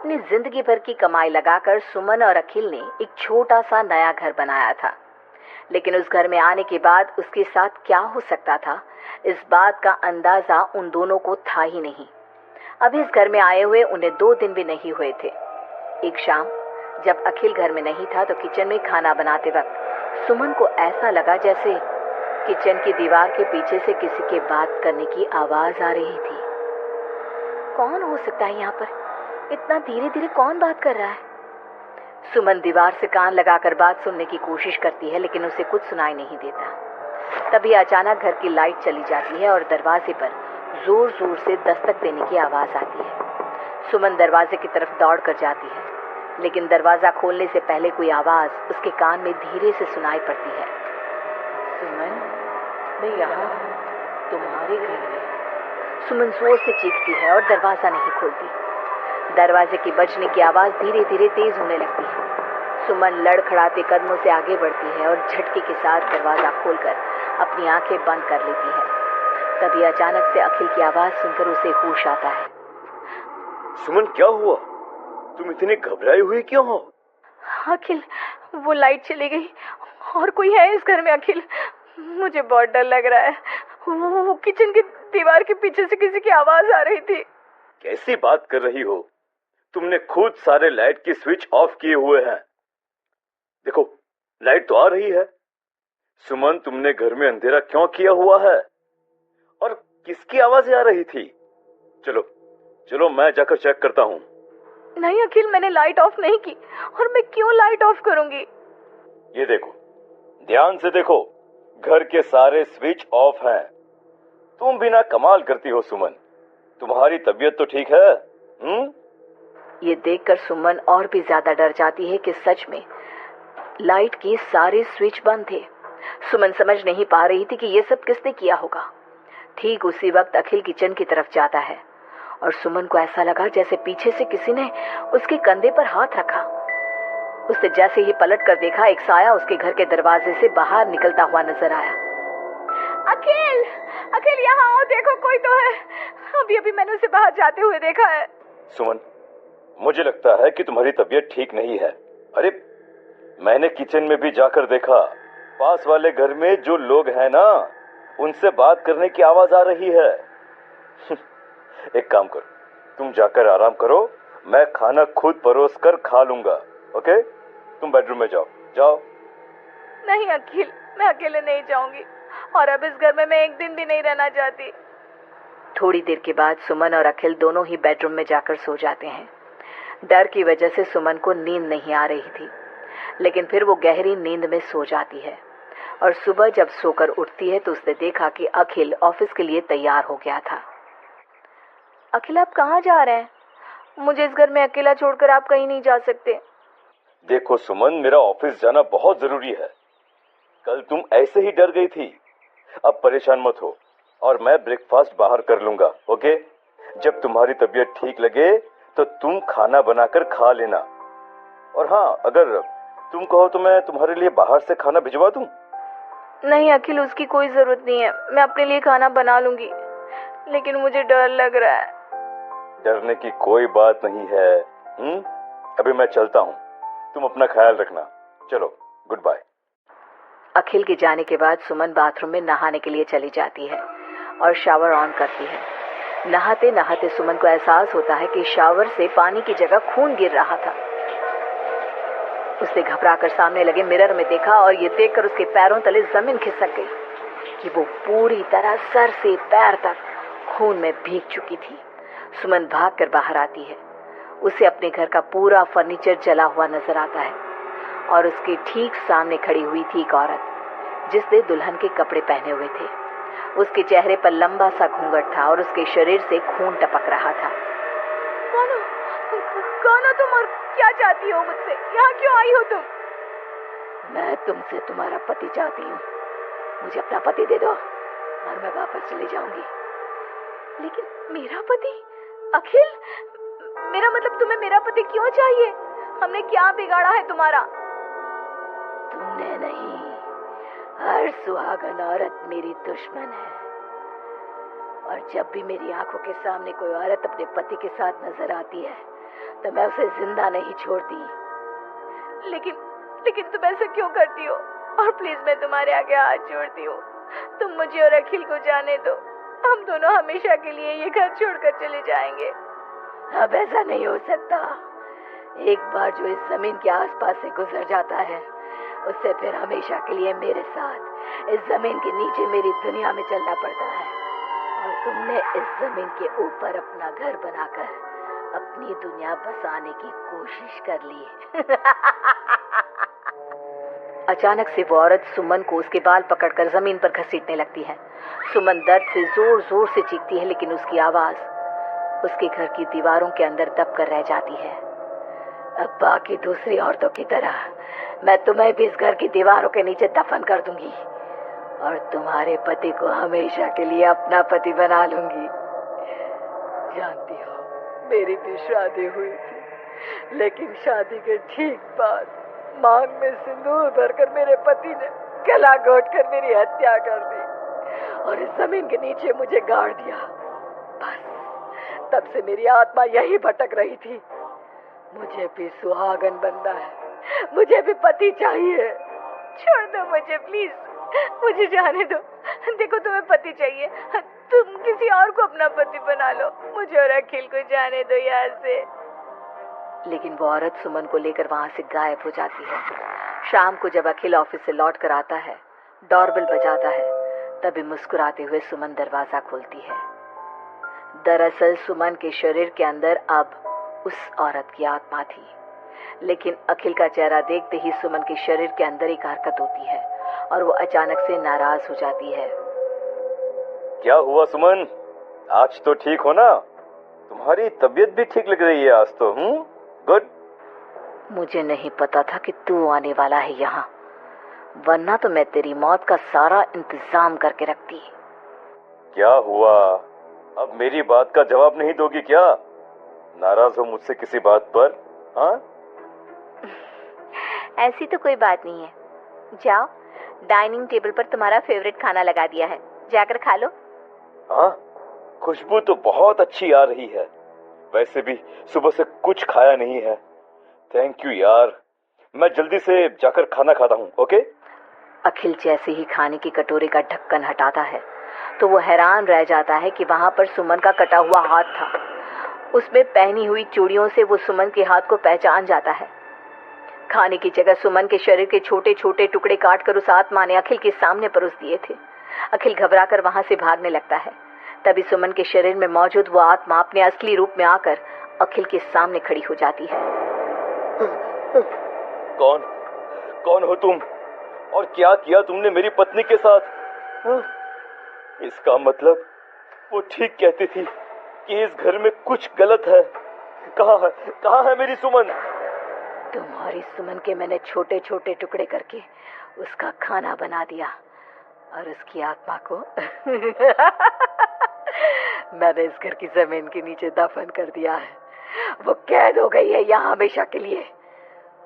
अपनी जिंदगी भर की कमाई लगाकर सुमन और अखिल ने एक छोटा सा नया घर बनाया था। लेकिन उस घर में आने के बाद उसके साथ क्या हो सकता था, इस बात का अंदाजा उन दोनों को था ही नहीं। अभी इस घर में आए हुए उन्हें 2 दिन भी नहीं हुए थे। एक शाम जब अखिल घर में नहीं था तो किचन में खाना बनाते वक्त सुमन को ऐसा लगा जैसे किचन की दीवार के पीछे से किसी के बात करने की आवाज आ रही थी। कौन हो सकता है यहाँ पर? इतना धीरे धीरे कौन बात कर रहा है? सुमन दीवार से कान लगाकर बात सुनने की कोशिश करती है, लेकिन उसे कुछ सुनाई नहीं देता। तभी अचानक घर की लाइट चली जाती है और दरवाजे पर जोर जोर से दस्तक देने की आवाज आती है। सुमन दरवाजे की तरफ दौड़ कर जाती है, लेकिन दरवाजा खोलने से पहले कोई आवाज उसके कान में धीरे से सुनाई पड़ती है। सुमन, मैं यहाँ हूँ, तुम्हारे घर में। सुमन जोर से चीखती है और दरवाजा नहीं खोलती। दरवाजे की बजने की आवाज धीरे धीरे तेज होने लगती है। सुमन लड़खड़ाते कदमों से आगे बढ़ती है और झटके के साथ दरवाजा खोलकर अपनी आंखें बंद कर लेती है। तभी अचानक से अखिल की आवाज सुनकर उसे होश आता है। सुमन, क्या हुआ? तुम इतनी घबराई हुई क्यों हो? अखिल, वो लाइट चली गई और कोई है इस घर में। अखिल, मुझे बहुत डर लग रहा है। वो किचन की दीवार के पीछे से किसी की आवाज आ रही थी। कैसी बात कर रही हो? तुमने खुद सारे लाइट के स्विच ऑफ किए हुए हैं। देखो, लाइट तो आ रही है। सुमन, तुमने घर में अंधेरा क्यों किया हुआ है? और किसकी आवाजें आ रही थी? चलो चलो, मैं जाकर चेक करता हूँ। नहीं अखिल, मैंने लाइट ऑफ नहीं की। और मैं क्यों लाइट ऑफ करूंगी? ये देखो, ध्यान से देखो, घर के सारे स्विच ऑफ हैं। तुम भी ना कमाल करती हो सुमन। तुम्हारी तबीयत तो ठीक है? ये देखकर सुमन और भी ज्यादा डर जाती है कि सच में लाइट के सारे स्विच बंद थे। सुमन समझ नहीं पा रही थी कि ये सब किसने किया होगा। ठीक उसी वक्त अखिल किचन की तरफ जाता है और सुमन को ऐसा लगा जैसे पीछे से किसी ने उसके कंधे पर हाथ रखा। उसने जैसे ही पलट कर देखा, एक साया उसके घर के दरवाजे से बाहर निकलता हुआ नजर आया। अखिल, अखिल यहाँ आओ, देखो कोई तो है। अभी अभी मैंने उसे बाहर जाते हुए देखा है। सुमन, मुझे लगता है कि तुम्हारी तबीयत ठीक नहीं है। अरे, मैंने किचन में भी जाकर देखा। पास वाले घर में जो लोग हैं ना, उनसे बात करने की आवाज आ रही है। एक काम करो, तुम जाकर आराम करो। मैं खाना खुद परोस कर खा लूंगा। ओके? तुम बेडरूम में जाओ। जाओ। नहीं अखिल, मैं अकेले नहीं जाऊंगी और अब इस घर में मैं एक दिन भी नहीं रहना चाहती। थोड़ी देर के बाद सुमन और अखिल दोनों ही बेडरूम में जाकर सो जाते हैं। डर की वजह से सुमन को नींद नहीं आ रही थी, लेकिन फिर वो गहरी नींद में सो जाती है और सुबह जब सोकर उठती है तो उसने देखा कि अखिल ऑफिस के लिए तैयार हो गया था। अखिल, आप कहाँ जा रहे हैं? मुझे इस घर में अकेला छोड़कर आप कहीं नहीं जा सकते। देखो सुमन, मेरा ऑफिस जाना बहुत जरूरी है। कल तुम ऐसे ही डर गई थी। अब परेशान मत हो और मैं ब्रेकफास्ट बाहर कर लूंगा। ओके? जब तुम्हारी तबीयत ठीक लगे तो तुम खाना बनाकर खा लेना। और हाँ, अगर तुम कहो तो मैं तुम्हारे लिए बाहर से खाना भिजवा दूं। नहीं अखिल, उसकी कोई जरूरत नहीं है। मैं अपने लिए खाना बना लूंगी, लेकिन मुझे डर लग रहा है। डरने की कोई बात नहीं है। अभी मैं चलता हूँ। तुम अपना ख्याल रखना। चलो, गुड बाय। अखिल के जाने के बाद सुमन बाथरूम में नहाने के लिए चली जाती है और शावर ऑन करती है। नहाते नहाते सुमन को एहसास होता है कि शावर से पानी की जगह खून गिर रहा था। उसने घबराकर सामने लगे मिरर में देखा और ये देखकर उसके पैरों तले जमीन खिसक गई कि वो पूरी तरह सर से पैर तक खून में भीग चुकी थी। सुमन भागकर बाहर आती है। उसे अपने घर का पूरा फर्नीचर जला हुआ नजर आता है और उसके ठीक सामने खड़ी हुई थी एक औरत जिसने दुल्हन के कपड़े पहने हुए थे। उसके चेहरे पर लंबा सा घूंघट था और उसके शरीर से खून टपक रहा था। कौन हो तुम और क्या चाहती हो मुझसे? यहाँ क्यों आई हो तुम? मैं तुमसे तुम्हारा पति चाहती हूँ। मुझे अपना पति दे दो और मैं वापस चली जाऊंगी। लेकिन मेरा पति? अखिल, मेरा मतलब तुम्हें मेरा पति क्यों चाहिए? हमने क्या बिगाड़ा है तुम्हारा? तुमने नहीं, हर सुहागन औरत मेरी दुश्मन है। और जब भी मेरी आंखों के सामने कोई औरत अपने पति के साथ नजर आती है तो मैं उसे जिंदा नहीं छोड़ती। लेकिन लेकिन तुम ऐसा क्यों करती हो? और प्लीज मैं तुम्हारे आगे हाथ जोड़ती हूँ, तुम मुझे और अखिल को जाने दो। हम दोनों हमेशा के लिए ये घर छोड़कर चले जाएंगे। अब ऐसा नहीं हो सकता। एक बार जो इस जमीन के आसपास से गुजर जाता है, उससे फिर हमेशा के लिए मेरे साथ इस जमीन के नीचे मेरी दुनिया में चलना पड़ता है। और तुमने इस जमीन के ऊपर अपना घर बनाकर अपनी दुनिया बसाने की कोशिश कर ली। अचानक से वो औरत सुमन को उसके बाल पकड़कर जमीन पर घसीटने लगती है। सुमन दर्द से जोर जोर से चीखती है, लेकिन उसकी आवाज उसके घर की दीवारों के अंदर दब कर रह जाती है। अब बाकी दूसरी औरतों की तरह मैं तुम्हें भी इस घर की दीवारों के नीचे दफन कर दूंगी और तुम्हारे पति को हमेशा के लिए अपना पति बना लूंगी। जानती हो, मेरी भी शादी हुई थी, लेकिन शादी के ठीक बाद मांग में सिंदूर भरकर मेरे पति ने गला घोट कर मेरी हत्या कर दी और इस जमीन के नीचे मुझे गाड़ दिया। बस तब से मेरी आत्मा यही भटक रही थी। मुझे भी सुहागन बनना है, मुझे भी पति चाहिए। छोड़ दो मुझे प्लीज, मुझे जाने दो। देखो तुम्हें पति चाहिए, तुम किसी और को अपना पति बना लो। मुझे और अखिल को जाने दो यहाँ से। लेकिन वो औरत सुमन को लेकर वहां से गायब हो जाती है। शाम को जब अखिल ऑफिस से लौट कर आता है, डोरबेल बजाता है, तभी मुस्कुराते हुए सुमन दरवाजा खोलती है। दरअसल सुमन के शरीर के अंदर अब उस औरत की आत्मा थी, लेकिन अखिल का चेहरा देखते ही सुमन के शरीर के अंदर एक हरकत होती है और वो अचानक से नाराज हो जाती है। क्या हुआ सुमन? आज तो ठीक हो ना? तुम्हारी तबीयत भी ठीक लग रही है आज तो। गुड। मुझे नहीं पता था कि तू आने वाला है यहाँ, वरना तो मैं तेरी मौत का सारा इंतजाम करके रखती। क्या हुआ? अब मेरी बात का जवाब नहीं दोगी क्या? नाराज हो मुझसे किसी बात पर? हाँ? ऐसी तो कोई बात नहीं है। जाओ, डाइनिंग टेबल पर तुम्हारा फेवरेट खाना लगा दिया है, जाकर खा लो। हाँ, खुशबू तो बहुत अच्छी आ रही है। वैसे भी सुबह से कुछ खाया नहीं है। थैंक यू यार, मैं जल्दी से जाकर खाना खाता हूँ। ओके? अखिल जैसे ही खाने की कटोरे का ढक्कन हटाता है तो वो हैरान रह जाता है कि वहां पर सुमन का कटा हुआ हाथ था। उसमें पहनी हुई चूड़ियों से वो सुमन के हाथ को पहचान जाता है। खाने की जगह सुमन के शरीर के छोटे छोटे टुकड़े काटकर उस आत्मा ने अखिल के सामने परोस दिए थे। अखिल घबराकर वहां से भागने लगता है। तभी सुमन के शरीर में मौजूद वो आत्मा अपने असली रूप में आकर अखिल के सामने खड़ी हो जाती है। कौन हो तुम? और क्या किया तुमने मेरी पत्नी के साथ? इसका मतलब वो ठीक कहती थी कि इस घर में कुछ गलत है। कहाँ है मेरी सुमन? तुम्हारी सुमन के मैंने छोटे छोटे टुकड़े करके उसका खाना बना दिया और उसकी आत्मा को मैंने इस घर की जमीन के नीचे दफन कर दिया है। वो कैद हो गई है यहाँ हमेशा के लिए।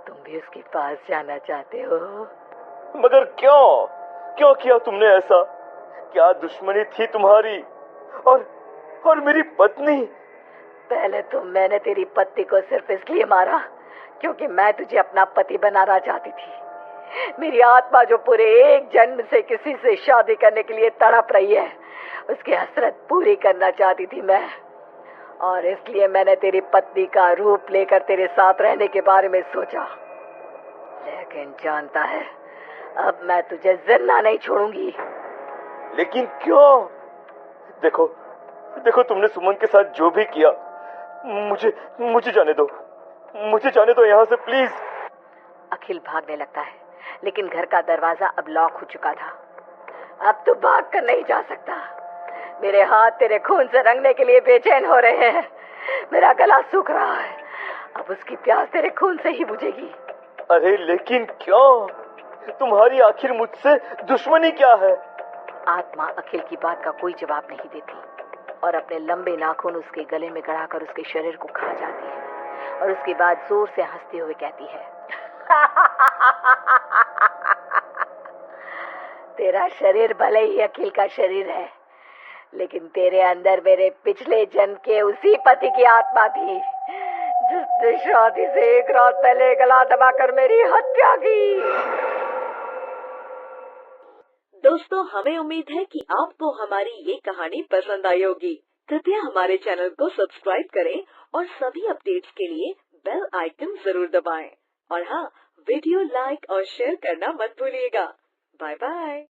तुम भी उसके पास जाना चाहते हो? मगर क्यों किया तुमने ऐसा? क्या दुश्मनी थी तुम्हारी और मेरी पत्नी? पहले तो मैंने तेरी पत्नी को सिर्फ इसलिए मारा क्योंकि मैं तुझे अपना पति बनाना चाहती थी। मेरी आत्मा जो पूरे एक जन्म से किसी से शादी करने के लिए तड़प रही है, उसकी हसरत पूरी करना चाहती थी मैं। और इसलिए मैंने तेरी पत्नी का रूप लेकर तेरे साथ रहने के बारे में सोचा। लेकिन जानता है, अब मैं तुझे जिंदा नहीं छोड़ूंगी। लेकिन क्यों? देखो तुमने सुमन के साथ जो भी किया, मुझे जाने दो यहाँ से प्लीज। अखिल भागने लगता है, लेकिन घर का दरवाजा अब लॉक हो चुका था। अब तू भाग कर नहीं जा सकता। मेरे हाथ तेरे खून से रंगने के लिए बेचैन हो रहे हैं। मेरा गला सूख रहा है, अब उसकी प्यास तेरे खून से ही बुझेगी। अरे लेकिन क्यों? तुम्हारी आखिर मुझसे दुश्मनी क्या है? आत्मा अखिल की बात का कोई जवाब नहीं देती और अपने लंबे नाखून उसके गले में गड़ाकर उसके शरीर को खा जाती है और उसके बाद जोर से हंसते हुए कहती है, तेरा शरीर भले ही अखिल का शरीर है, लेकिन तेरे अंदर मेरे पिछले जन्म के उसी पति की आत्मा थी जिसने शादी से एक रात पहले गला दबाकर मेरी हत्या की। दोस्तों, हमें उम्मीद है कि आपको हमारी ये कहानी पसंद आई होगी। कृपया हमारे चैनल को सब्सक्राइब करें और सभी अपडेट्स के लिए बेल आइकन जरूर दबाएं। और हाँ, वीडियो लाइक और शेयर करना मत भूलिएगा। Bye bye.